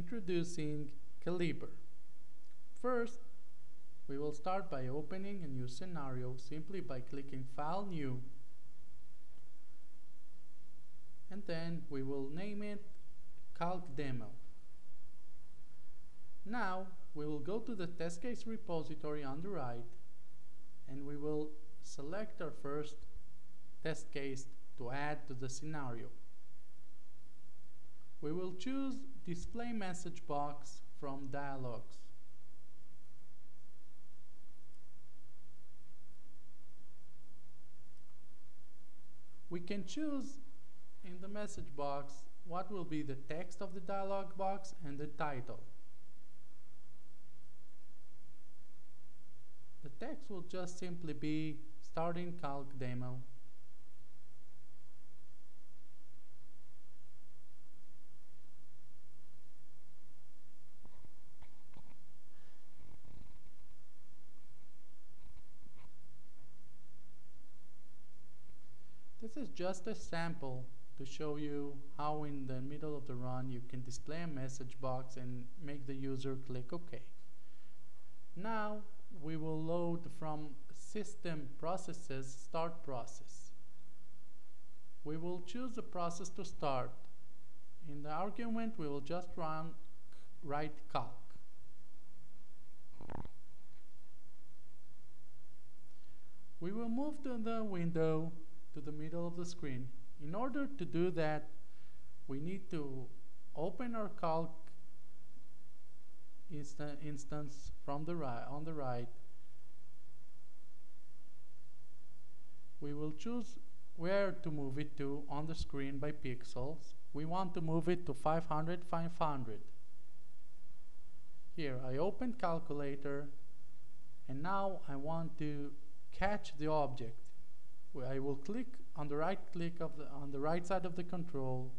Introducing Qaliber. First, we will start by opening a new scenario simply by clicking File New, and then we will name it Calc Demo. Now we will go to the test case repository on the right, and we will select our first test case to add to the scenario. We will choose Display Message Box from Dialogs. We can choose in the message box what will be the text of the dialog box and the title. The text will just simply be Starting Calc Demo. This is just a sample to show you how in the middle of the run you can display a message box and make the user click OK. Now we will load from System Processes Start Process. We will choose the process to start. In the argument we will just write calc. We will move to the window to the middle of the screen. In order to do that, we need to open our calc instance from the on the right. We will choose where to move it to on the screen by pixels. We want to move it to 500, 500. Here I open Calculator, and now I want to catch the object. I will click on the right click on the right side of the control,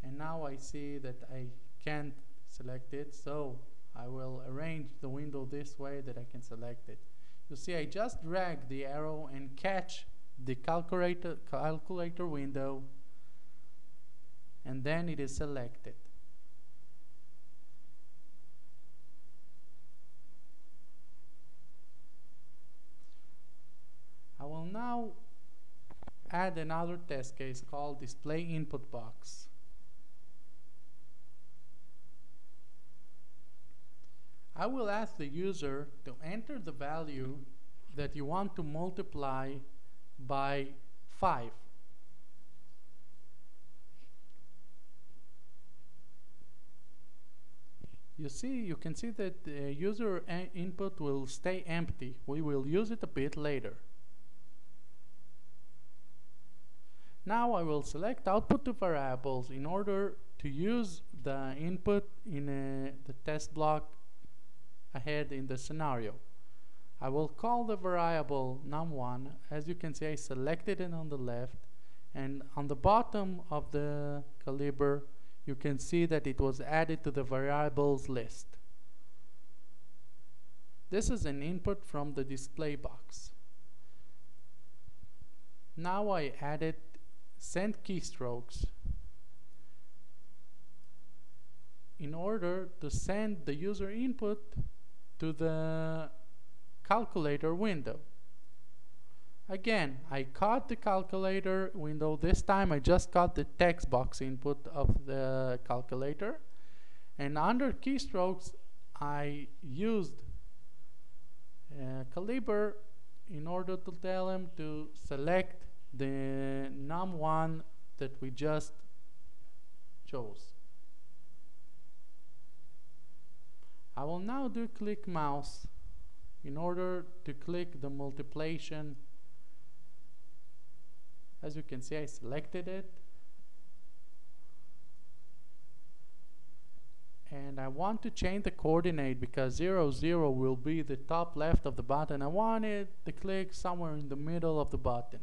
and now I see that I can't select it, so I will arrange the window this way that I can select it. You see, I just drag the arrow and catch the calculator window, and then it is selected. I will now add another test case called Display Input Box. I will ask the user to enter the value that you want to multiply by 5. You can see that the user input will stay empty. We will use it a bit later. Now I will select Output to Variables in order to use the input in the test block ahead in the scenario. I will call the variable num1. As you can see, I selected it on the left, and on the bottom of the Qaliber you can see that it was added to the variables list. This is an input from the display box. Now I added send keystrokes in order to send the user input to the calculator window. Again, I caught the calculator window. This time I just got the text box input of the calculator, and under keystrokes I used Qaliber in order to tell him to select the num1 that we just chose. I will now do click mouse in order to click the multiplication. As you can see, I selected it, and I want to change the coordinate because 0, 0 will be the top left of the button. I want it to click somewhere in the middle of the button.